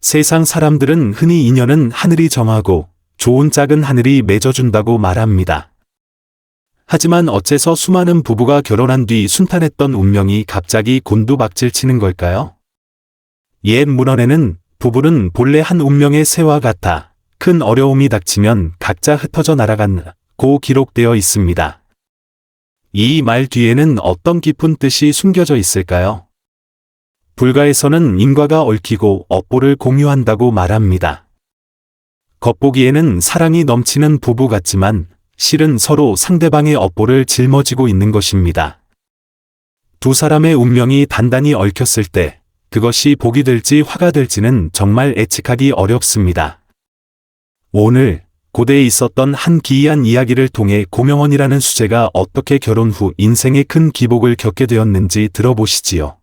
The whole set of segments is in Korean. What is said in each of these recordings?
세상 사람들은 흔히 인연은 하늘이 정하고 좋은 짝은 하늘이 맺어준다고 말합니다. 하지만 어째서 수많은 부부가 결혼한 뒤 순탄했던 운명이 갑자기 곤두박질치는 걸까요? 옛 문헌에는 부부는 본래 한 운명의 새와 같아 큰 어려움이 닥치면 각자 흩어져 날아간다고 기록되어 있습니다. 이 말 뒤에는 어떤 깊은 뜻이 숨겨져 있을까요? 불가에서는 인과가 얽히고 업보를 공유한다고 말합니다. 겉보기에는 사랑이 넘치는 부부 같지만 실은 서로 상대방의 업보를 짊어지고 있는 것입니다. 두 사람의 운명이 단단히 얽혔을 때 그것이 복이 될지 화가 될지는 정말 예측하기 어렵습니다. 오늘 고대에 있었던 한 기이한 이야기를 통해 고명원이라는 수제가 어떻게 결혼 후 인생의 큰 기복을 겪게 되었는지 들어보시지요.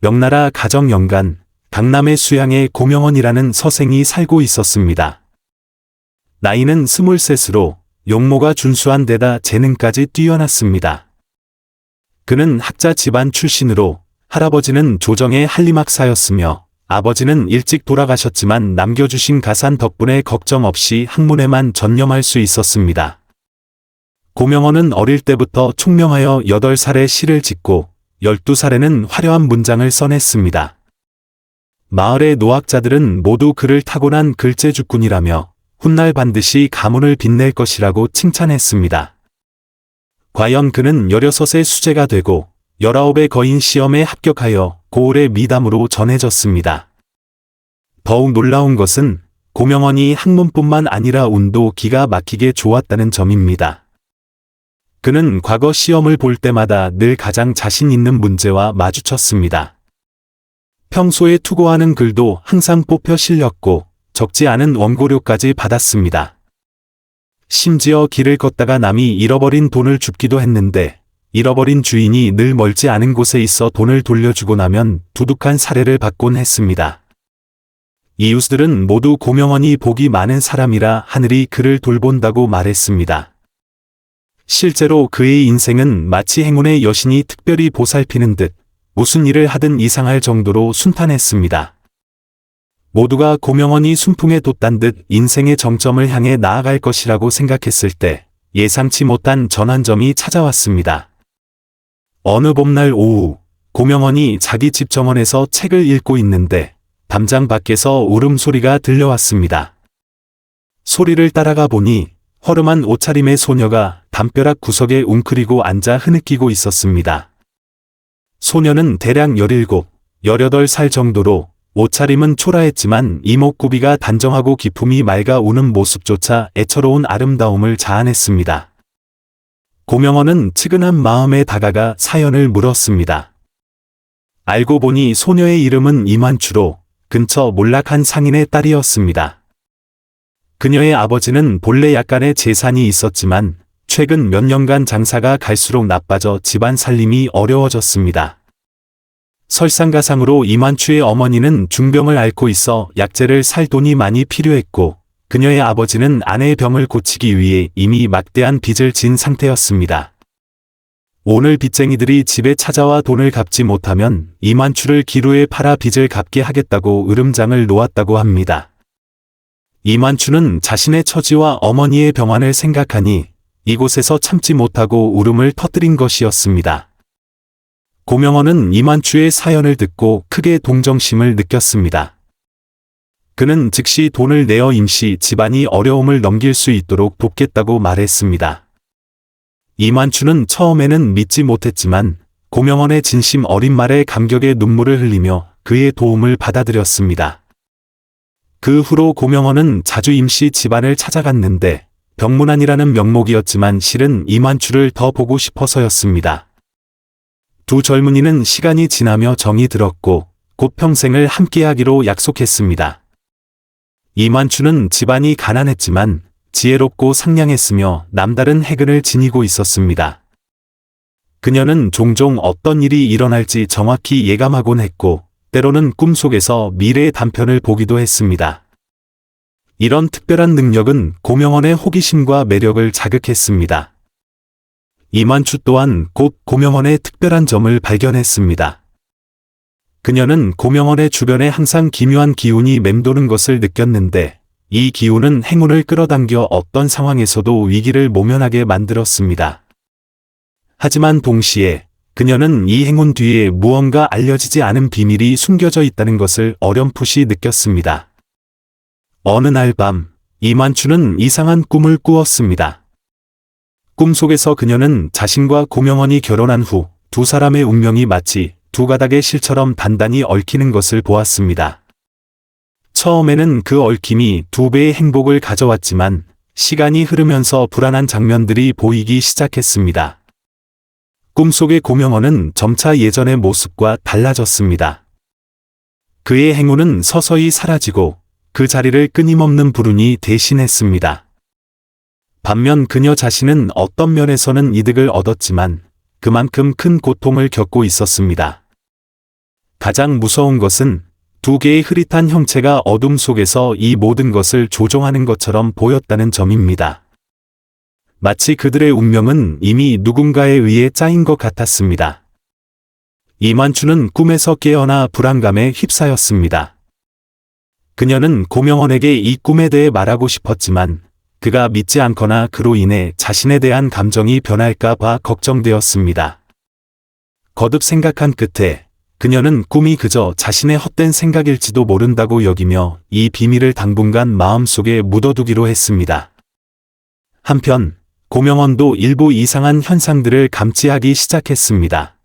명나라 가정연간 강남의 수양에 고명원이라는 서생이 살고 있었습니다. 나이는 23으로 용모가 준수한 데다 재능까지 뛰어났습니다. 그는 학자 집안 출신으로 할아버지는 조정의 한림학사였으며 아버지는 일찍 돌아가셨지만 남겨주신 가산 덕분에 걱정 없이 학문에만 전념할 수 있었습니다. 고명원은 어릴 때부터 총명하여 8살에 시를 짓고 12살에는 화려한 문장을 써냈습니다. 마을의 노학자들은 모두 그를 타고난 글재주꾼이라며 훗날 반드시 가문을 빛낼 것이라고 칭찬했습니다. 과연 그는 16의 수제가 되고 19의 거인 시험에 합격하여 고을의 미담으로 전해졌습니다. 더욱 놀라운 것은 고명원이 학문뿐만 아니라 운도 기가 막히게 좋았다는 점입니다. 그는 과거 시험을 볼 때마다 늘 가장 자신 있는 문제와 마주쳤습니다. 평소에 투고하는 글도 항상 뽑혀 실렸고 적지 않은 원고료까지 받았습니다. 심지어 길을 걷다가 남이 잃어버린 돈을 줍기도 했는데 잃어버린 주인이 늘 멀지 않은 곳에 있어 돈을 돌려주고 나면 두둑한 사례를 받곤 했습니다. 이웃들은 모두 고명원이 복이 많은 사람이라 하늘이 그를 돌본다고 말했습니다. 실제로 그의 인생은 마치 행운의 여신이 특별히 보살피는 듯 무슨 일을 하든 이상할 정도로 순탄했습니다. 모두가 고명원이 순풍에 돛단 듯 인생의 정점을 향해 나아갈 것이라고 생각했을 때 예상치 못한 전환점이 찾아왔습니다. 어느 봄날 오후 고명원이 자기 집 정원에서 책을 읽고 있는데 담장 밖에서 울음소리가 들려왔습니다. 소리를 따라가 보니 허름한 옷차림의 소녀가 담벼락 구석에 웅크리고 앉아 흐느끼고 있었습니다. 소녀는 대략 17, 18살 정도로 옷차림은 초라했지만 이목구비가 단정하고 기품이 맑아 우는 모습조차 애처로운 아름다움을 자아냈습니다. 고명원은 측은한 마음에 다가가 사연을 물었습니다. 알고 보니 소녀의 이름은 이만추로 근처 몰락한 상인의 딸이었습니다. 그녀의 아버지는 본래 약간의 재산이 있었지만 최근 몇 년간 장사가 갈수록 나빠져 집안 살림이 어려워졌습니다. 설상가상으로 이만추의 어머니는 중병을 앓고 있어 약재를 살 돈이 많이 필요했고 그녀의 아버지는 아내의 병을 고치기 위해 이미 막대한 빚을 진 상태였습니다. 오늘 빚쟁이들이 집에 찾아와 돈을 갚지 못하면 이만추를 기루에 팔아 빚을 갚게 하겠다고 으름장을 놓았다고 합니다. 이만추는 자신의 처지와 어머니의 병환을 생각하니 이곳에서 참지 못하고 울음을 터뜨린 것이었습니다. 고명원은 이만추의 사연을 듣고 크게 동정심을 느꼈습니다. 그는 즉시 돈을 내어 임시 집안이 어려움을 넘길 수 있도록 돕겠다고 말했습니다. 이만추는 처음에는 믿지 못했지만 고명원의 진심 어린 말에 감격의 눈물을 흘리며 그의 도움을 받아들였습니다. 그 후로 고명원은 자주 임시 집안을 찾아갔는데 병문안이라는 명목이었지만 실은 이만추를 더 보고 싶어서였습니다. 두 젊은이는 시간이 지나며 정이 들었고 곧 평생을 함께하기로 약속했습니다. 이만추는 집안이 가난했지만 지혜롭고 상냥했으며 남다른 해근을 지니고 있었습니다. 그녀는 종종 어떤 일이 일어날지 정확히 예감하곤 했고 때로는 꿈속에서 미래의 단편을 보기도 했습니다. 이런 특별한 능력은 고명원의 호기심과 매력을 자극했습니다. 이만추 또한 곧 고명원의 특별한 점을 발견했습니다. 그녀는 고명원의 주변에 항상 기묘한 기운이 맴도는 것을 느꼈는데 이 기운은 행운을 끌어당겨 어떤 상황에서도 위기를 모면하게 만들었습니다. 하지만 동시에 그녀는 이 행운 뒤에 무언가 알려지지 않은 비밀이 숨겨져 있다는 것을 어렴풋이 느꼈습니다. 어느 날 밤, 이만추는 이상한 꿈을 꾸었습니다. 꿈속에서 그녀는 자신과 고명원이 결혼한 후 두 사람의 운명이 마치 두 가닥의 실처럼 단단히 얽히는 것을 보았습니다. 처음에는 그 얽힘이 두 배의 행복을 가져왔지만 시간이 흐르면서 불안한 장면들이 보이기 시작했습니다. 꿈속의 고명원은 점차 예전의 모습과 달라졌습니다. 그의 행운은 서서히 사라지고 그 자리를 끊임없는 불운이 대신했습니다. 반면 그녀 자신은 어떤 면에서는 이득을 얻었지만 그만큼 큰 고통을 겪고 있었습니다. 가장 무서운 것은 두 개의 흐릿한 형체가 어둠 속에서 이 모든 것을 조종하는 것처럼 보였다는 점입니다. 마치 그들의 운명은 이미 누군가에 의해 짜인 것 같았습니다. 이만추는 꿈에서 깨어나 불안감에 휩싸였습니다. 그녀는 고명원에게 이 꿈에 대해 말하고 싶었지만 그가 믿지 않거나 그로 인해 자신에 대한 감정이 변할까 봐 걱정되었습니다. 거듭 생각한 끝에 그녀는 꿈이 그저 자신의 헛된 생각일지도 모른다고 여기며 이 비밀을 당분간 마음속에 묻어두기로 했습니다. 한편 고명원도 일부 이상한 현상들을 감지하기 시작했습니다.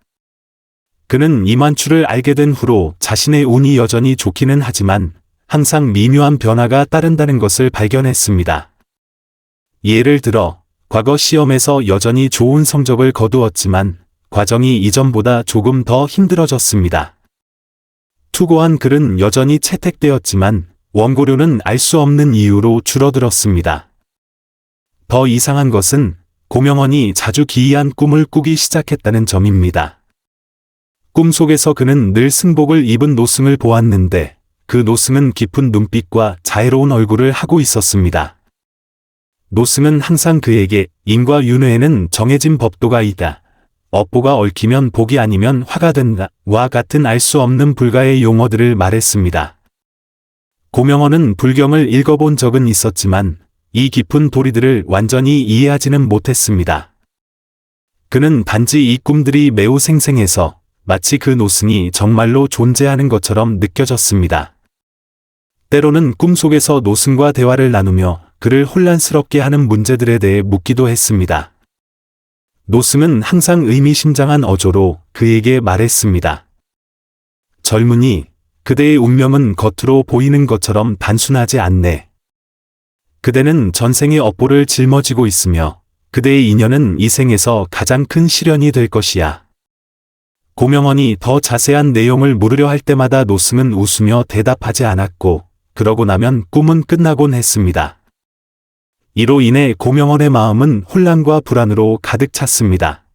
그는 이만추를 알게 된 후로 자신의 운이 여전히 좋기는 하지만 항상 미묘한 변화가 따른다는 것을 발견했습니다. 예를 들어 과거 시험에서 여전히 좋은 성적을 거두었지만 과정이 이전보다 조금 더 힘들어졌습니다. 투고한 글은 여전히 채택되었지만 원고료는 알 수 없는 이유로 줄어들었습니다. 더 이상한 것은 고명원이 자주 기이한 꿈을 꾸기 시작했다는 점입니다. 꿈속에서 그는 늘 승복을 입은 노승을 보았는데 그 노승은 깊은 눈빛과 자애로운 얼굴을 하고 있었습니다. 노승은 항상 그에게 인과 윤회에는 정해진 법도가 있다. 업보가 얽히면 복이 아니면 화가 된다. 와 같은 알 수 없는 불가의 용어들을 말했습니다. 고명원은 불경을 읽어본 적은 있었지만 이 깊은 도리들을 완전히 이해하지는 못했습니다. 그는 단지 이 꿈들이 매우 생생해서 마치 그 노승이 정말로 존재하는 것처럼 느껴졌습니다. 때로는 꿈속에서 노승과 대화를 나누며 그를 혼란스럽게 하는 문제들에 대해 묻기도 했습니다. 노승은 항상 의미심장한 어조로 그에게 말했습니다. 젊은이, 그대의 운명은 겉으로 보이는 것처럼 단순하지 않네. 그대는 전생의 업보를 짊어지고 있으며 그대의 인연은 이 생에서 가장 큰 시련이 될 것이야. 고명원이 더 자세한 내용을 물으려 할 때마다 노승은 웃으며 대답하지 않았고 그러고 나면 꿈은 끝나곤 했습니다. 이로 인해 고명원의 마음은 혼란과 불안으로 가득 찼습니다.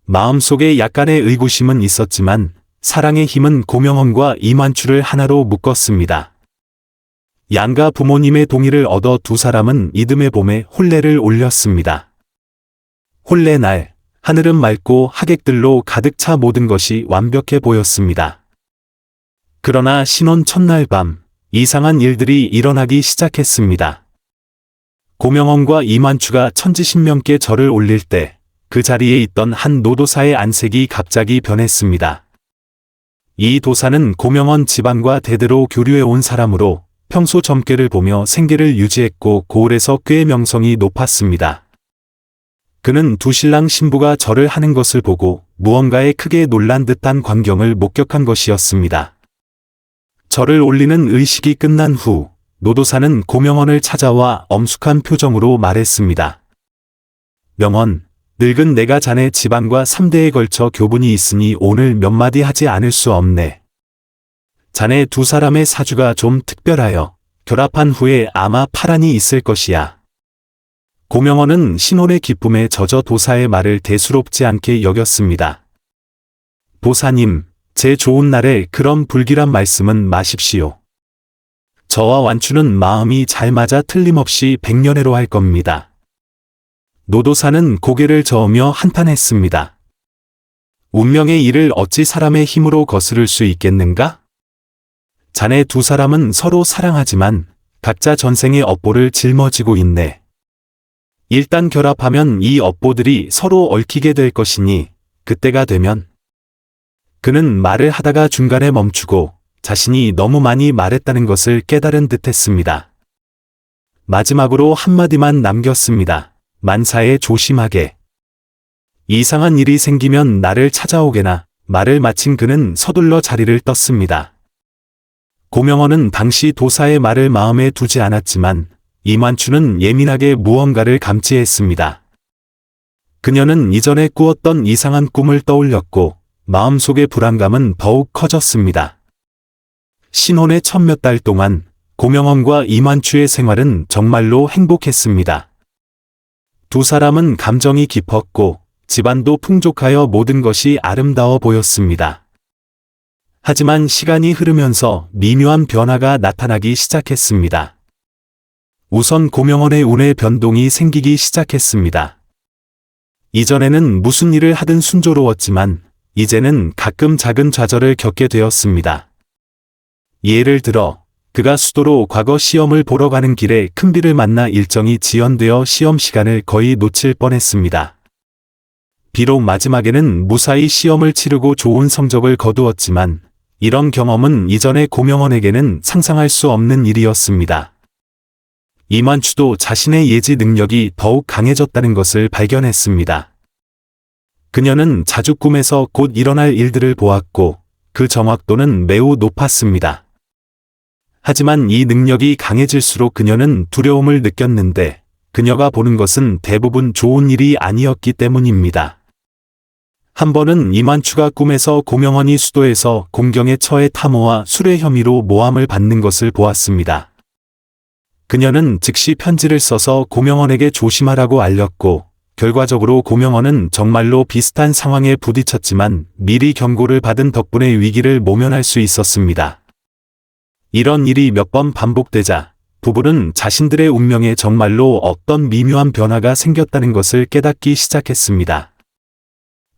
마음속에 약간의 의구심은 있었지만 사랑의 힘은 고명원과 이만추를 하나로 묶었습니다. 양가 부모님의 동의를 얻어 두 사람은 이듬해 봄에 혼례를 올렸습니다. 혼례 날, 하늘은 맑고 하객들로 가득 차 모든 것이 완벽해 보였습니다. 그러나 신혼 첫날 밤, 이상한 일들이 일어나기 시작했습니다. 고명원과 이만추가 천지신명께 절을 올릴 때 그 자리에 있던 한 노도사의 안색이 갑자기 변했습니다. 이 도사는 고명원 집안과 대대로 교류해 온 사람으로 평소 점괘를 보며 생계를 유지했고 고을에서 꽤 명성이 높았습니다. 그는 두 신랑 신부가 절을 하는 것을 보고 무언가에 크게 놀란 듯한 광경을 목격한 것이었습니다. 절을 올리는 의식이 끝난 후 노도사는 고명원을 찾아와 엄숙한 표정으로 말했습니다. 명원, 늙은 내가 자네 집안과 3대에 걸쳐 교분이 있으니 오늘 몇 마디 하지 않을 수 없네. 자네 두 사람의 사주가 좀 특별하여 결합한 후에 아마 파란이 있을 것이야. 고명원은 신혼의 기쁨에 젖어 도사의 말을 대수롭지 않게 여겼습니다. 도사님, 제 좋은 날에 그런 불길한 말씀은 마십시오. 저와 완추는 마음이 잘 맞아 틀림없이 백년해로 할 겁니다. 노도사는 고개를 저으며 한탄했습니다. 운명의 일을 어찌 사람의 힘으로 거스를 수 있겠는가? 자네 두 사람은 서로 사랑하지만 각자 전생의 업보를 짊어지고 있네. 일단 결합하면 이 업보들이 서로 얽히게 될 것이니 그때가 되면. 그는 말을 하다가 중간에 멈추고 자신이 너무 많이 말했다는 것을 깨달은 듯했습니다. 마지막으로 한마디만 남겼습니다. 만사에 조심하게. 이상한 일이 생기면 나를 찾아오게나. 말을 마친 그는 서둘러 자리를 떴습니다. 고명헌은 당시 도사의 말을 마음에 두지 않았지만 이만추는 예민하게 무언가를 감지했습니다. 그녀는 이전에 꾸었던 이상한 꿈을 떠올렸고 마음속의 불안감은 더욱 커졌습니다. 신혼의 첫 몇 달 동안 고명헌과 이만추의 생활은 정말로 행복했습니다. 두 사람은 감정이 깊었고 집안도 풍족하여 모든 것이 아름다워 보였습니다. 하지만 시간이 흐르면서 미묘한 변화가 나타나기 시작했습니다. 우선 고명헌의 운에 변동이 생기기 시작했습니다. 이전에는 무슨 일을 하든 순조로웠지만 이제는 가끔 작은 좌절을 겪게 되었습니다. 예를 들어 그가 수도로 과거 시험을 보러 가는 길에 큰비를 만나 일정이 지연되어 시험 시간을 거의 놓칠 뻔했습니다. 비록 마지막에는 무사히 시험을 치르고 좋은 성적을 거두었지만 이런 경험은 이전의 고명헌에게는 상상할 수 없는 일이었습니다. 이만추도 자신의 예지 능력이 더욱 강해졌다는 것을 발견했습니다. 그녀는 자주 꿈에서 곧 일어날 일들을 보았고 그 정확도는 매우 높았습니다. 하지만 이 능력이 강해질수록 그녀는 두려움을 느꼈는데 그녀가 보는 것은 대부분 좋은 일이 아니었기 때문입니다. 한 번은 이만추가 꿈에서 고명헌이 수도에서 공경에 처해 탐호와 술의 혐의로 모함을 받는 것을 보았습니다. 그녀는 즉시 편지를 써서 고명헌에게 조심하라고 알렸고 결과적으로 고명헌은 정말로 비슷한 상황에 부딪혔지만 미리 경고를 받은 덕분에 위기를 모면할 수 있었습니다. 이런 일이 몇 번 반복되자 부부는 자신들의 운명에 정말로 어떤 미묘한 변화가 생겼다는 것을 깨닫기 시작했습니다.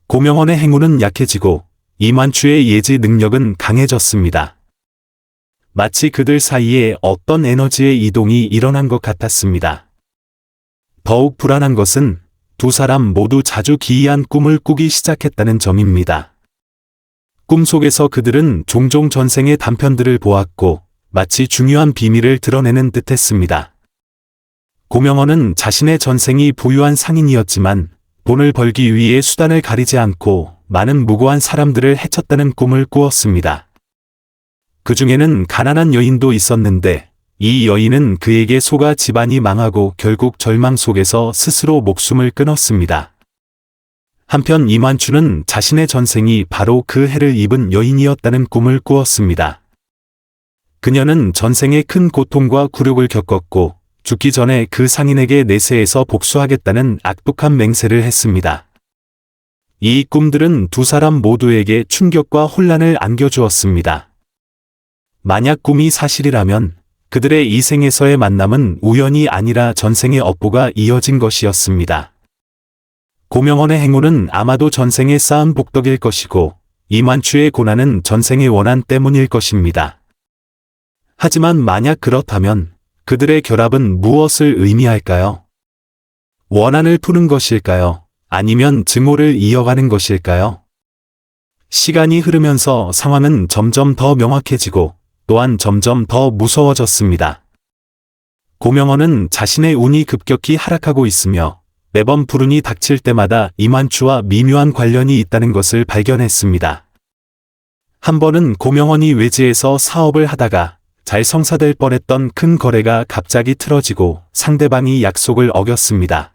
고명헌의 행운은 약해지고 이만추의 예지 능력은 강해졌습니다. 마치 그들 사이에 어떤 에너지의 이동이 일어난 것 같았습니다. 더욱 불안한 것은 두 사람 모두 자주 기이한 꿈을 꾸기 시작했다는 점입니다. 꿈속에서 그들은 종종 전생의 단편들을 보았고 마치 중요한 비밀을 드러내는 듯했습니다. 고명헌은 자신의 전생이 부유한 상인이었지만 돈을 벌기 위해 수단을 가리지 않고 많은 무고한 사람들을 해쳤다는 꿈을 꾸었습니다. 그 중에는 가난한 여인도 있었는데 이 여인은 그에게 속아 집안이 망하고 결국 절망 속에서 스스로 목숨을 끊었습니다. 한편 이만추는 자신의 전생이 바로 그 해를 입은 여인이었다는 꿈을 꾸었습니다. 그녀는 전생에 큰 고통과 굴욕을 겪었고 죽기 전에 그 상인에게 내세에서 복수하겠다는 악독한 맹세를 했습니다. 이 꿈들은 두 사람 모두에게 충격과 혼란을 안겨주었습니다. 만약 꿈이 사실이라면 그들의 이 생에서의 만남은 우연이 아니라 전생의 업보가 이어진 것이었습니다. 고명헌의 행운은 아마도 전생에 쌓은 복덕일 것이고 이만추의 고난은 전생의 원한 때문일 것입니다. 하지만 만약 그렇다면 그들의 결합은 무엇을 의미할까요? 원한을 푸는 것일까요? 아니면 증오를 이어가는 것일까요? 시간이 흐르면서 상황은 점점 더 명확해지고 또한 점점 더 무서워졌습니다. 고명헌은 자신의 운이 급격히 하락하고 있으며 매번 불운이 닥칠 때마다 이만추와 미묘한 관련이 있다는 것을 발견했습니다. 한 번은 고명헌이 외지에서 사업을 하다가 잘 성사될 뻔했던 큰 거래가 갑자기 틀어지고 상대방이 약속을 어겼습니다.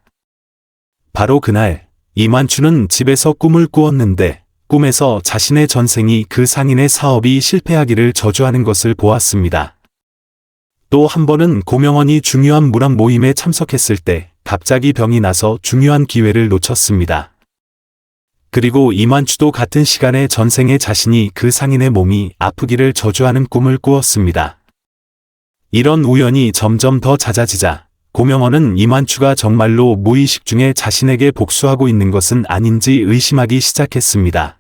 바로 그날 이만추는 집에서 꿈을 꾸었는데 꿈에서 자신의 전생이 그 상인의 사업이 실패하기를 저주하는 것을 보았습니다. 또 한 번은 고명헌이 중요한 문학 모임에 참석했을 때 갑자기 병이 나서 중요한 기회를 놓쳤습니다. 그리고 이만추도 같은 시간에 전생의 자신이 그 상인의 몸이 아프기를 저주하는 꿈을 꾸었습니다. 이런 우연이 점점 더 잦아지자 고명헌은 이만추가 정말로 무의식 중에 자신에게 복수하고 있는 것은 아닌지 의심하기 시작했습니다.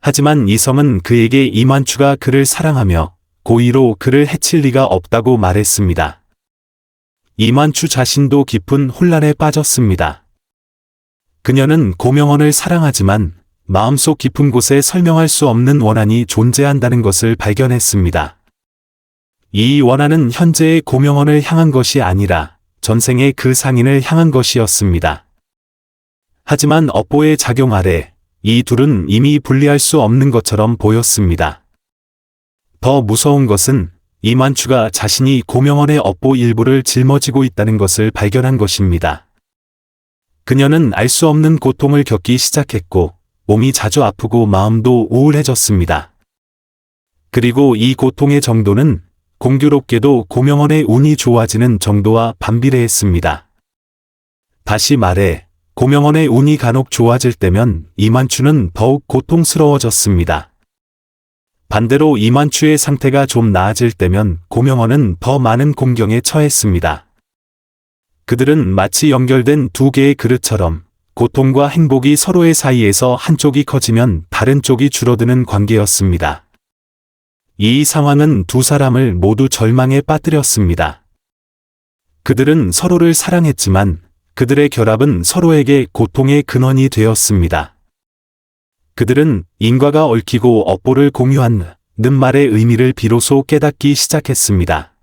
하지만 이성은 그에게 이만추가 그를 사랑하며 고의로 그를 해칠 리가 없다고 말했습니다. 이만추 자신도 깊은 혼란에 빠졌습니다. 그녀는 고명원을 사랑하지만 마음속 깊은 곳에 설명할 수 없는 원한이 존재한다는 것을 발견했습니다. 이 원한은 현재의 고명원을 향한 것이 아니라 전생의 그 상인을 향한 것이었습니다. 하지만 업보의 작용 아래 이 둘은 이미 분리할 수 없는 것처럼 보였습니다. 더 무서운 것은 이만추가 자신이 고명원의 업보 일부를 짊어지고 있다는 것을 발견한 것입니다. 그녀는 알 수 없는 고통을 겪기 시작했고 몸이 자주 아프고 마음도 우울해졌습니다. 그리고 이 고통의 정도는 공교롭게도 고명원의 운이 좋아지는 정도와 반비례했습니다. 다시 말해 고명원의 운이 간혹 좋아질 때면 이만추는 더욱 고통스러워졌습니다. 반대로 이만추의 상태가 좀 나아질 때면 고명원은 더 많은 공경에 처했습니다. 그들은 마치 연결된 두 개의 그릇처럼 고통과 행복이 서로의 사이에서 한쪽이 커지면 다른 쪽이 줄어드는 관계였습니다. 이 상황은 두 사람을 모두 절망에 빠뜨렸습니다. 그들은 서로를 사랑했지만 그들의 결합은 서로에게 고통의 근원이 되었습니다. 그들은 인과가 얽히고 업보를 공유하는 말의 의미를 비로소 깨닫기 시작했습니다.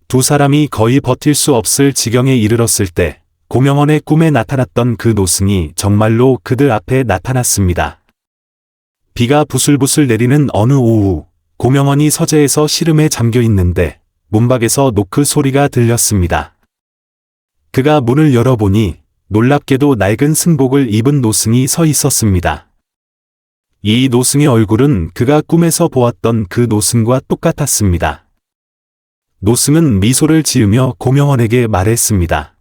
두 사람이 거의 버틸 수 없을 지경에 이르렀을 때 고명원의 꿈에 나타났던 그 노승이 정말로 그들 앞에 나타났습니다. 비가 부슬부슬 내리는 어느 오후 고명원이 서재에서 시름에 잠겨 있는데 문밖에서 노크 소리가 들렸습니다. 그가 문을 열어보니 놀랍게도 낡은 승복을 입은 노승이 서 있었습니다. 이 노승의 얼굴은 그가 꿈에서 보았던 그 노승과 똑같았습니다. 노승은 미소를 지으며 고명원에게 말했습니다.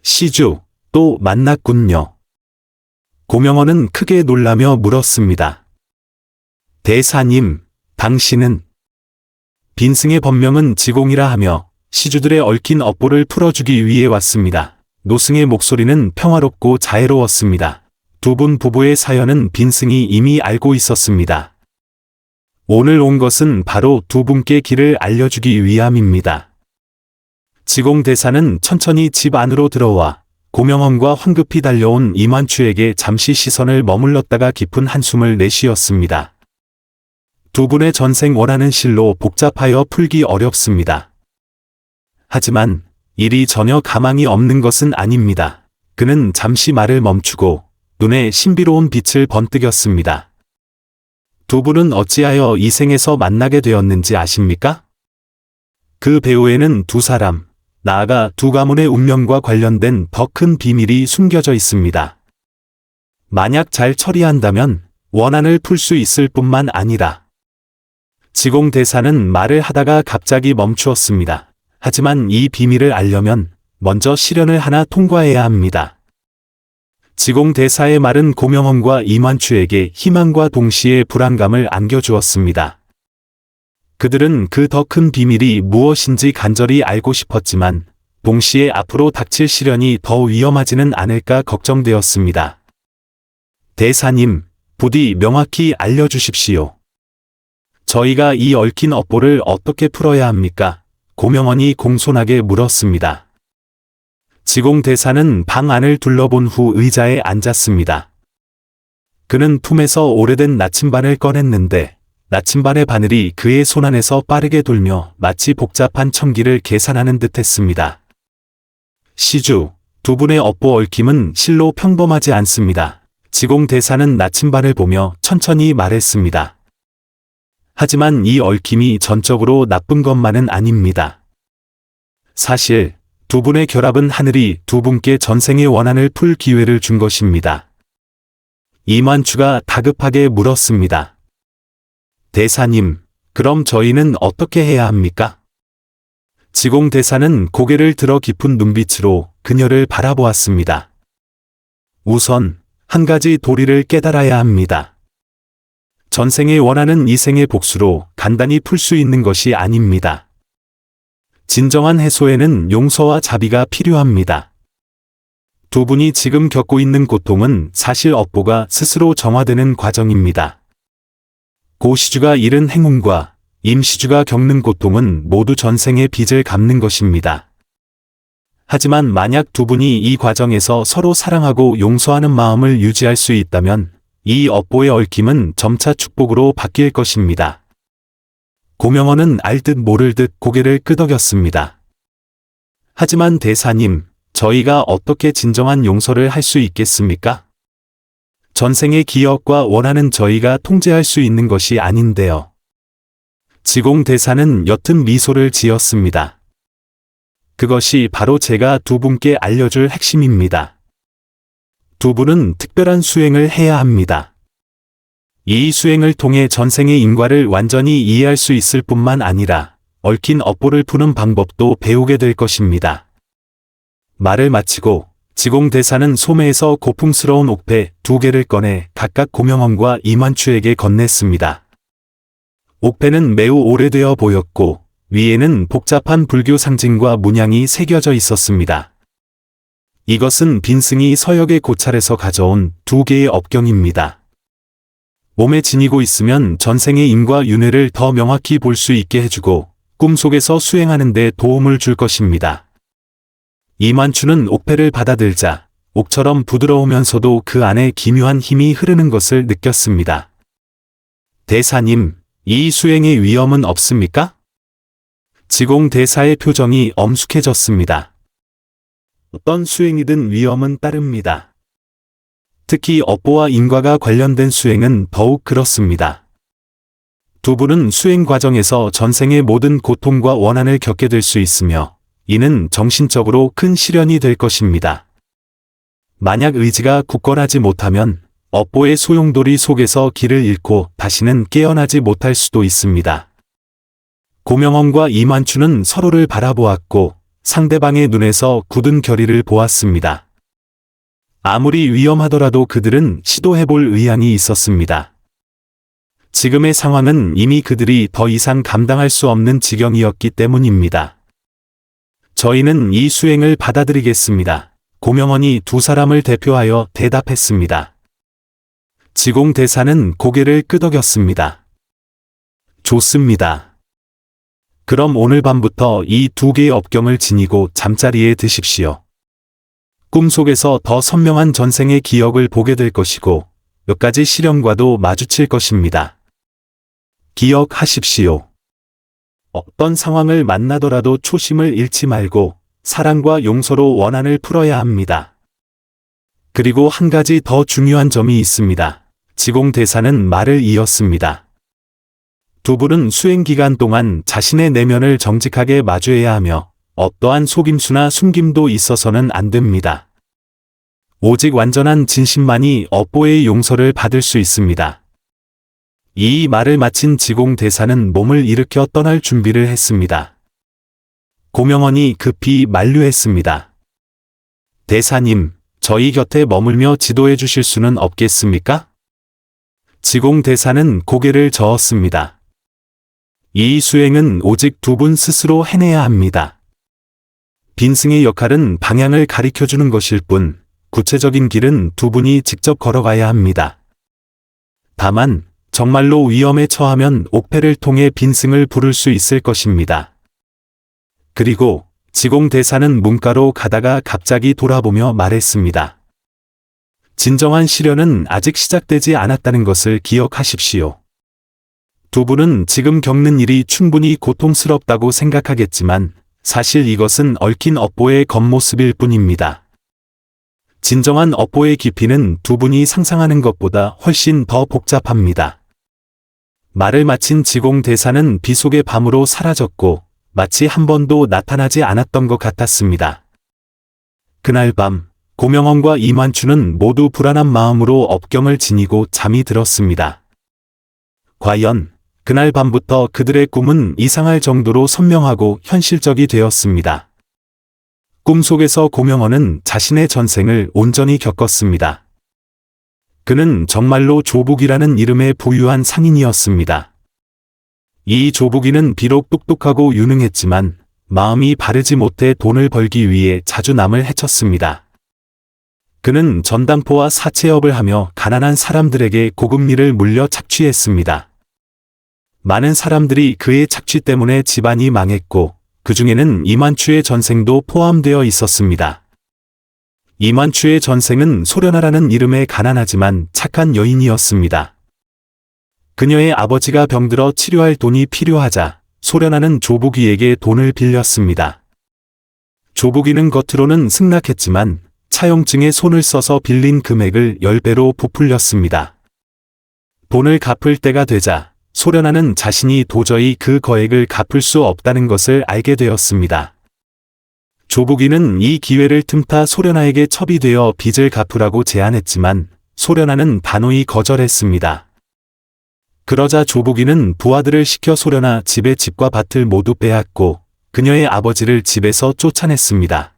시주, 또 만났군요. 고명원은 크게 놀라며 물었습니다. 대사님, 당신은? 빈승의 법명은 지공이라 하며 시주들의 얽힌 업보를 풀어주기 위해 왔습니다. 노승의 목소리는 평화롭고 자애로웠습니다. 두 분 부부의 사연은 빈승이 이미 알고 있었습니다. 오늘 온 것은 바로 두 분께 길을 알려주기 위함입니다. 지공 대사는 천천히 집 안으로 들어와 고명원과 황급히 달려온 이만추에게 잠시 시선을 머물렀다가 깊은 한숨을 내쉬었습니다. 두 분의 전생 원한은 실로 복잡하여 풀기 어렵습니다. 하지만 일이 전혀 가망이 없는 것은 아닙니다. 그는 잠시 말을 멈추고 눈에 신비로운 빛을 번뜩였습니다. 두 분은 어찌하여 이 생에서 만나게 되었는지 아십니까? 그 배후에는 두 사람, 나아가 두 가문의 운명과 관련된 더 큰 비밀이 숨겨져 있습니다. 만약 잘 처리한다면 원한을 풀 수 있을 뿐만 아니라 지공 대사는 말을 하다가 갑자기 멈추었습니다. 하지만 이 비밀을 알려면 먼저 시련을 하나 통과해야 합니다. 지공 대사의 말은 고명원과 이만추에게 희망과 동시에 불안감을 안겨주었습니다. 그들은 그 더 큰 비밀이 무엇인지 간절히 알고 싶었지만 동시에 앞으로 닥칠 시련이 더 위험하지는 않을까 걱정되었습니다. 대사님, 부디 명확히 알려주십시오. 저희가 이 얽힌 업보를 어떻게 풀어야 합니까? 고명원이 공손하게 물었습니다. 지공 대사는 방 안을 둘러본 후 의자에 앉았습니다. 그는 품에서 오래된 나침반을 꺼냈는데 나침반의 바늘이 그의 손안에서 빠르게 돌며 마치 복잡한 첨기를 계산하는 듯 했습니다. 시주, 두 분의 업보 얽힘은 실로 평범하지 않습니다. 지공 대사는 나침반을 보며 천천히 말했습니다. 하지만 이 얽힘이 전적으로 나쁜 것만은 아닙니다. 사실 두 분의 결합은 하늘이 두 분께 전생의 원한을 풀 기회를 준 것입니다. 이만추가 다급하게 물었습니다. 대사님, 그럼 저희는 어떻게 해야 합니까? 지공 대사는 고개를 들어 깊은 눈빛으로 그녀를 바라보았습니다. 우선 한 가지 도리를 깨달아야 합니다. 전생의 원한은 이 생의 복수로 간단히 풀 수 있는 것이 아닙니다. 진정한 해소에는 용서와 자비가 필요합니다. 두 분이 지금 겪고 있는 고통은 사실 업보가 스스로 정화되는 과정입니다. 고시주가 잃은 행운과 임시주가 겪는 고통은 모두 전생의 빚을 갚는 것입니다. 하지만 만약 두 분이 이 과정에서 서로 사랑하고 용서하는 마음을 유지할 수 있다면 이 업보의 얽힘은 점차 축복으로 바뀔 것입니다. 고명원은 알듯 모를 듯 고개를 끄덕였습니다. 하지만 대사님, 저희가 어떻게 진정한 용서를 할 수 있겠습니까? 전생의 기억과 원한은 저희가 통제할 수 있는 것이 아닌데요. 지공 대사는 옅은 미소를 지었습니다. 그것이 바로 제가 두 분께 알려줄 핵심입니다. 두 분은 특별한 수행을 해야 합니다. 이 수행을 통해 전생의 인과를 완전히 이해할 수 있을 뿐만 아니라 얽힌 업보를 푸는 방법도 배우게 될 것입니다. 말을 마치고 지공 대사는 소매에서 고풍스러운 옥패 2개를 꺼내 각각 고명원과 이만추에게 건넸습니다. 옥패는 매우 오래되어 보였고 위에는 복잡한 불교 상징과 문양이 새겨져 있었습니다. 이것은 빈승이 서역의 고찰에서 가져온 2개의 업경입니다. 몸에 지니고 있으면 전생의 인과 윤회를 더 명확히 볼 수 있게 해주고 꿈속에서 수행하는 데 도움을 줄 것입니다. 이만추는 옥패를 받아들자 옥처럼 부드러우면서도 그 안에 기묘한 힘이 흐르는 것을 느꼈습니다. 대사님, 이 수행의 위험은 없습니까? 지공 대사의 표정이 엄숙해졌습니다. 어떤 수행이든 위험은 따릅니다. 특히 업보와 인과가 관련된 수행은 더욱 그렇습니다. 두 분은 수행 과정에서 전생의 모든 고통과 원한을 겪게 될 수 있으며 이는 정신적으로 큰 시련이 될 것입니다. 만약 의지가 굳건하지 못하면 업보의 소용돌이 속에서 길을 잃고 다시는 깨어나지 못할 수도 있습니다. 고명원과 이만추는 서로를 바라보았고 상대방의 눈에서 굳은 결의를 보았습니다. 아무리 위험하더라도 그들은 시도해볼 의향이 있었습니다. 지금의 상황은 이미 그들이 더 이상 감당할 수 없는 지경이었기 때문입니다. 저희는 이 수행을 받아들이겠습니다. 고명원이 두 사람을 대표하여 대답했습니다. 지공 대사는 고개를 끄덕였습니다. 좋습니다. 그럼 오늘 밤부터 이 2개의 업경을 지니고 잠자리에 드십시오. 꿈속에서 더 선명한 전생의 기억을 보게 될 것이고 몇 가지 시련과도 마주칠 것입니다. 기억하십시오. 어떤 상황을 만나더라도 초심을 잃지 말고 사랑과 용서로 원한을 풀어야 합니다. 그리고 한 가지 더 중요한 점이 있습니다. 지공 대사는 말을 이었습니다. 두 분은 수행 기간 동안 자신의 내면을 정직하게 마주해야 하며 어떠한 속임수나 숨김도 있어서는 안 됩니다. 오직 완전한 진심만이 업보의 용서를 받을 수 있습니다. 이 말을 마친 지공 대사는 몸을 일으켜 떠날 준비를 했습니다. 고명원이 급히 만류했습니다. 대사님, 저희 곁에 머물며 지도해 주실 수는 없겠습니까? 지공 대사는 고개를 저었습니다. 이 수행은 오직 두 분 스스로 해내야 합니다. 빈승의 역할은 방향을 가리켜주는 것일 뿐 구체적인 길은 두 분이 직접 걸어가야 합니다. 다만 정말로 위험에 처하면 옥패를 통해 빈승을 부를 수 있을 것입니다. 그리고 지공 대사는 문가로 가다가 갑자기 돌아보며 말했습니다. 진정한 시련은 아직 시작되지 않았다는 것을 기억하십시오. 두 분은 지금 겪는 일이 충분히 고통스럽다고 생각하겠지만 사실 이것은 얽힌 업보의 겉모습일 뿐입니다. 진정한 업보의 깊이는 두 분이 상상하는 것보다 훨씬 더 복잡합니다. 말을 마친 지공 대사는 비속의 밤으로 사라졌고 마치 한 번도 나타나지 않았던 것 같았습니다. 그날 밤 고명원과 이만추는 모두 불안한 마음으로 업경을 지니고 잠이 들었습니다. 과연 그날 밤부터 그들의 꿈은 이상할 정도로 선명하고 현실적이 되었습니다. 꿈속에서 고명원은 자신의 전생을 온전히 겪었습니다. 그는 정말로 조북이라는 이름의 부유한 상인이었습니다. 이 조북이는 비록 똑똑하고 유능했지만 마음이 바르지 못해 돈을 벌기 위해 자주 남을 해쳤습니다. 그는 전당포와 사채업을 하며 가난한 사람들에게 고금리를 물려 착취했습니다. 많은 사람들이 그의 착취 때문에 집안이 망했고 그 중에는 이만추의 전생도 포함되어 있었습니다. 이만추의 전생은 소련아라는 이름의 가난하지만 착한 여인이었습니다. 그녀의 아버지가 병들어 치료할 돈이 필요하자 소련아는 조부귀에게 돈을 빌렸습니다. 조부귀는 겉으로는 승낙했지만 차용증에 손을 써서 빌린 금액을 10배로 부풀렸습니다. 돈을 갚을 때가 되자 소련아는 자신이 도저히 그 거액을 갚을 수 없다는 것을 알게 되었습니다. 조부귀는 이 기회를 틈타 소련아에게 첩이 되어 빚을 갚으라고 제안했지만 소련아는 단호히 거절했습니다. 그러자 조부귀는 부하들을 시켜 소련아 집의 집과 밭을 모두 빼앗고 그녀의 아버지를 집에서 쫓아냈습니다.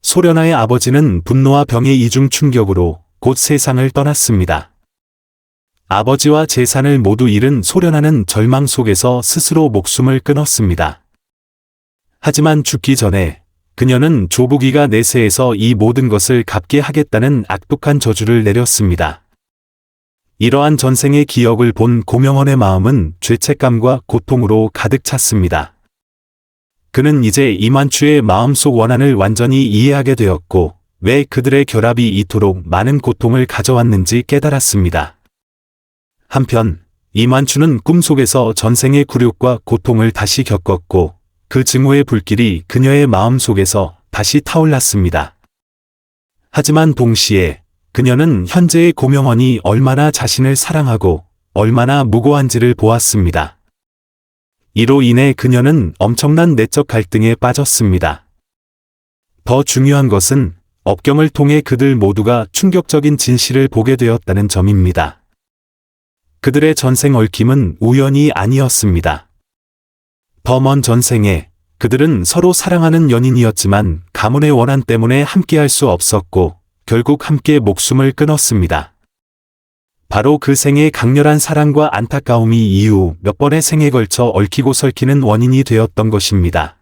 소련아의 아버지는 분노와 병의 이중 충격으로 곧 세상을 떠났습니다. 아버지와 재산을 모두 잃은 소련아는 절망 속에서 스스로 목숨을 끊었습니다. 하지만 죽기 전에 그녀는 조부귀가 내세에서 이 모든 것을 갚게 하겠다는 악독한 저주를 내렸습니다. 이러한 전생의 기억을 본 고명헌의 마음은 죄책감과 고통으로 가득 찼습니다. 그는 이제 이만추의 마음속 원한을 완전히 이해하게 되었고 왜 그들의 결합이 이토록 많은 고통을 가져왔는지 깨달았습니다. 한편 이만추는 꿈속에서 전생의 굴욕과 고통을 다시 겪었고 그 증오의 불길이 그녀의 마음속에서 다시 타올랐습니다. 하지만 동시에 그녀는 현재의 고명헌이 얼마나 자신을 사랑하고 얼마나 무고한지를 보았습니다. 이로 인해 그녀는 엄청난 내적 갈등에 빠졌습니다. 더 중요한 것은 업경을 통해 그들 모두가 충격적인 진실을 보게 되었다는 점입니다. 그들의 전생 얽힘은 우연이 아니었습니다. 더 먼 전생에 그들은 서로 사랑하는 연인이었지만 가문의 원한 때문에 함께할 수 없었고 결국 함께 목숨을 끊었습니다. 바로 그 생의 강렬한 사랑과 안타까움이 이후 몇 번의 생에 걸쳐 얽히고 설키는 원인이 되었던 것입니다.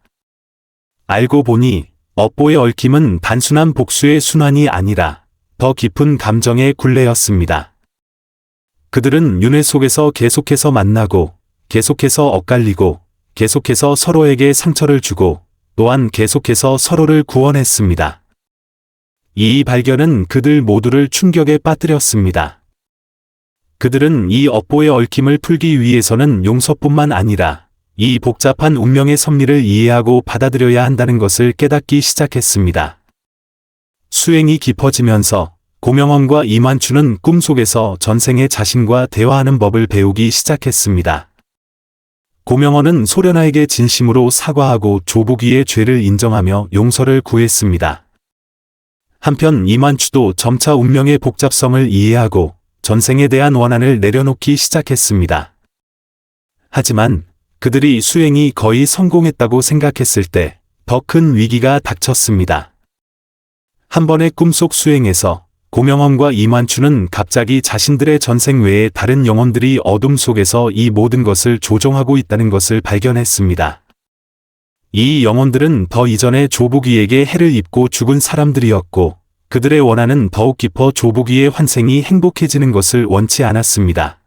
알고 보니 업보의 얽힘은 단순한 복수의 순환이 아니라 더 깊은 감정의 굴레였습니다. 그들은 윤회 속에서 계속해서 만나고 계속해서 엇갈리고 계속해서 서로에게 상처를 주고 또한 계속해서 서로를 구원했습니다. 이 발견은 그들 모두를 충격에 빠뜨렸습니다. 그들은 이 업보의 얽힘을 풀기 위해서는 용서뿐만 아니라 이 복잡한 운명의 섭리를 이해하고 받아들여야 한다는 것을 깨닫기 시작했습니다. 수행이 깊어지면서 고명헌과 이만추는 꿈속에서 전생의 자신과 대화하는 법을 배우기 시작했습니다. 고명헌은 소련아에게 진심으로 사과하고 조부귀의 죄를 인정하며 용서를 구했습니다. 한편 이만추도 점차 운명의 복잡성을 이해하고 전생에 대한 원한을 내려놓기 시작했습니다. 하지만 그들이 수행이 거의 성공했다고 생각했을 때 더 큰 위기가 닥쳤습니다. 한 번의 꿈속 수행에서 고명헌과 이만추는 갑자기 자신들의 전생 외에 다른 영혼들이 어둠 속에서 이 모든 것을 조종하고 있다는 것을 발견했습니다. 이 영혼들은 더 이전에 조부귀에게 해를 입고 죽은 사람들이었고 그들의 원한은 더욱 깊어 조부귀의 환생이 행복해지는 것을 원치 않았습니다.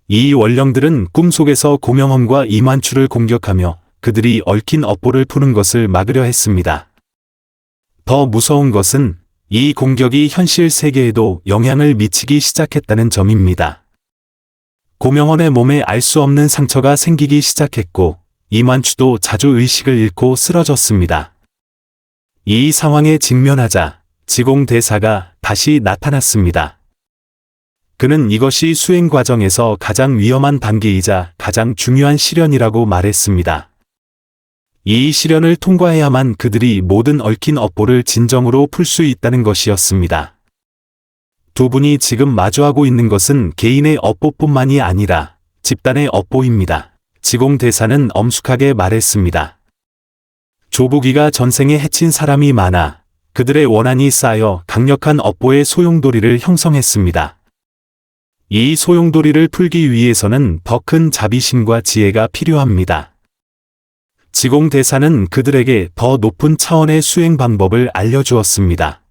이 원령들은 꿈속에서 고명헌과 이만추를 공격하며 그들이 얽힌 업보를 푸는 것을 막으려 했습니다. 더 무서운 것은 이 공격이 현실 세계에도 영향을 미치기 시작했다는 점입니다. 고명헌의 몸에 알 수 없는 상처가 생기기 시작했고 이만추도 자주 의식을 잃고 쓰러졌습니다. 이 상황에 직면하자 지공대사가 다시 나타났습니다. 그는 이것이 수행 과정에서 가장 위험한 단계이자 가장 중요한 시련이라고 말했습니다. 이 시련을 통과해야만 그들이 모든 얽힌 업보를 진정으로 풀 수 있다는 것이었습니다. 두 분이 지금 마주하고 있는 것은 개인의 업보뿐만이 아니라 집단의 업보입니다. 지공대사는 엄숙하게 말했습니다. 조부귀가 전생에 해친 사람이 많아 그들의 원한이 쌓여 강력한 업보의 소용돌이를 형성했습니다. 이 소용돌이를 풀기 위해서는 더 큰 자비심과 지혜가 필요합니다. 지공대사는 그들에게 더 높은 차원의 수행 방법을 알려주었습니다.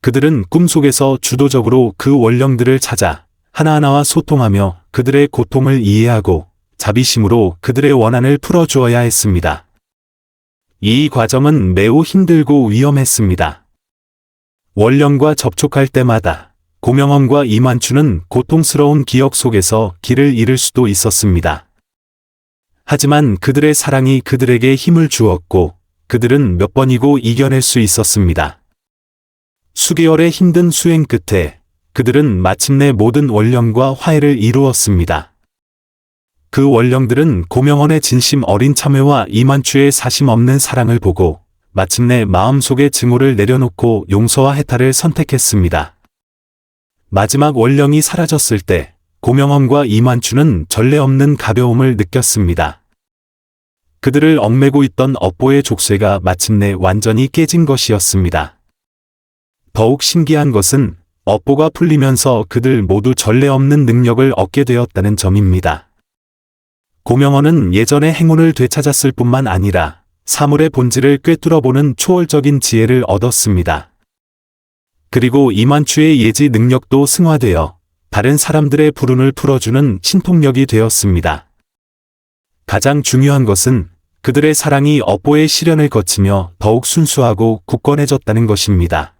그들은 꿈속에서 주도적으로 그 원령들을 찾아 하나하나와 소통하며 그들의 고통을 이해하고 자비심으로 그들의 원한을 풀어주어야 했습니다. 이 과정은 매우 힘들고 위험했습니다. 원령과 접촉할 때마다 고명헌과 이만추는 고통스러운 기억 속에서 길을 잃을 수도 있었습니다. 하지만 그들의 사랑이 그들에게 힘을 주었고 그들은 몇 번이고 이겨낼 수 있었습니다. 수개월의 힘든 수행 끝에 그들은 마침내 모든 원령과 화해를 이루었습니다. 그 원령들은 고명헌의 진심 어린 참회와 이만추의 사심 없는 사랑을 보고 마침내 마음속의 증오를 내려놓고 용서와 해탈을 선택했습니다. 마지막 원령이 사라졌을 때 고명헌과 이만추는 전례 없는 가벼움을 느꼈습니다. 그들을 얽매고 있던 업보의 족쇄가 마침내 완전히 깨진 것이었습니다. 더욱 신기한 것은 업보가 풀리면서 그들 모두 전례 없는 능력을 얻게 되었다는 점입니다. 고명헌은 예전의 행운을 되찾았을 뿐만 아니라 사물의 본질을 꿰뚫어보는 초월적인 지혜를 얻었습니다. 그리고 이만추의 예지 능력도 승화되어 다른 사람들의 불운을 풀어주는 신통력이 되었습니다. 가장 중요한 것은 그들의 사랑이 업보의 시련을 거치며 더욱 순수하고 굳건해졌다는 것입니다.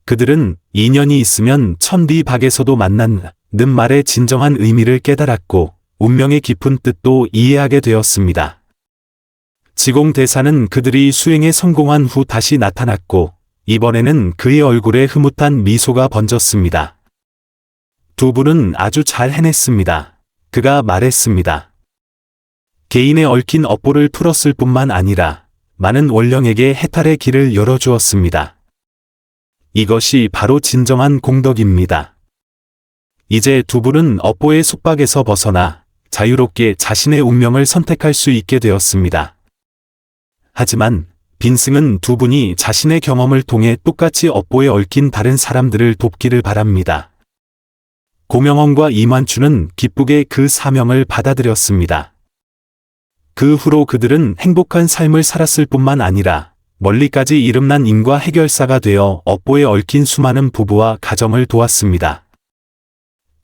그들은 인연이 있으면 천비박에서도 만나는 말의 진정한 의미를 깨달았고 운명의 깊은 뜻도 이해하게 되었습니다. 지공대사는 그들이 수행에 성공한 후 다시 나타났고 이번에는 그의 얼굴에 흐뭇한 미소가 번졌습니다. 두 분은 아주 잘 해냈습니다. 그가 말했습니다. 개인의 얽힌 업보를 풀었을 뿐만 아니라 많은 원령에게 해탈의 길을 열어주었습니다. 이것이 바로 진정한 공덕입니다. 이제 두 분은 업보의 속박에서 벗어나 자유롭게 자신의 운명을 선택할 수 있게 되었습니다. 하지만 빈승은 두 분이 자신의 경험을 통해 똑같이 업보에 얽힌 다른 사람들을 돕기를 바랍니다. 고명헌과 이만추는 기쁘게 그 사명을 받아들였습니다. 그 후로 그들은 행복한 삶을 살았을 뿐만 아니라 멀리까지 이름난 인과 해결사가 되어 업보에 얽힌 수많은 부부와 가정을 도왔습니다.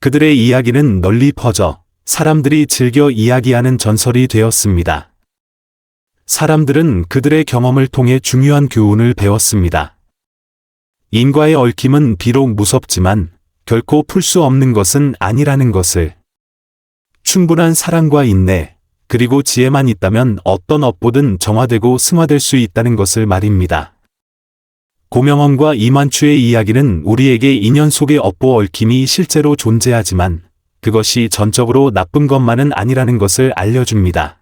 그들의 이야기는 널리 퍼져 사람들이 즐겨 이야기하는 전설이 되었습니다. 사람들은 그들의 경험을 통해 중요한 교훈을 배웠습니다. 인과의 얽힘은 비록 무섭지만 결코 풀 수 없는 것은 아니라는 것을. 충분한 사랑과 인내, 그리고 지혜만 있다면 어떤 업보든 정화되고 승화될 수 있다는 것을 말입니다. 고명헌과 이만추의 이야기는 우리에게 인연 속의 업보 얽힘이 실제로 존재하지만 그것이 전적으로 나쁜 것만은 아니라는 것을 알려줍니다.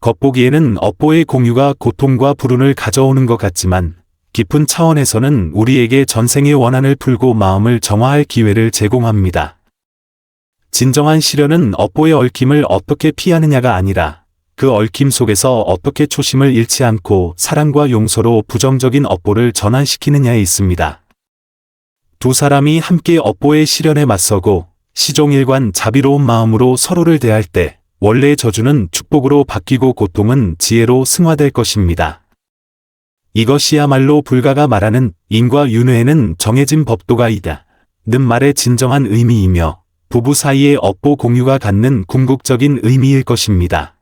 겉보기에는 업보의 공유가 고통과 불운을 가져오는 것 같지만 깊은 차원에서는 우리에게 전생의 원한을 풀고 마음을 정화할 기회를 제공합니다. 진정한 시련은 업보의 얽힘을 어떻게 피하느냐가 아니라 그 얽힘 속에서 어떻게 초심을 잃지 않고 사랑과 용서로 부정적인 업보를 전환시키느냐에 있습니다. 두 사람이 함께 업보의 시련에 맞서고 시종일관 자비로운 마음으로 서로를 대할 때 원래의 저주는 축복으로 바뀌고 고통은 지혜로 승화될 것입니다. 이것이야말로 불가가 말하는 인과 윤회에는 정해진 법도가 있다 는 말의 진정한 의미이며 부부 사이의 업보 공유가 갖는 궁극적인 의미일 것입니다.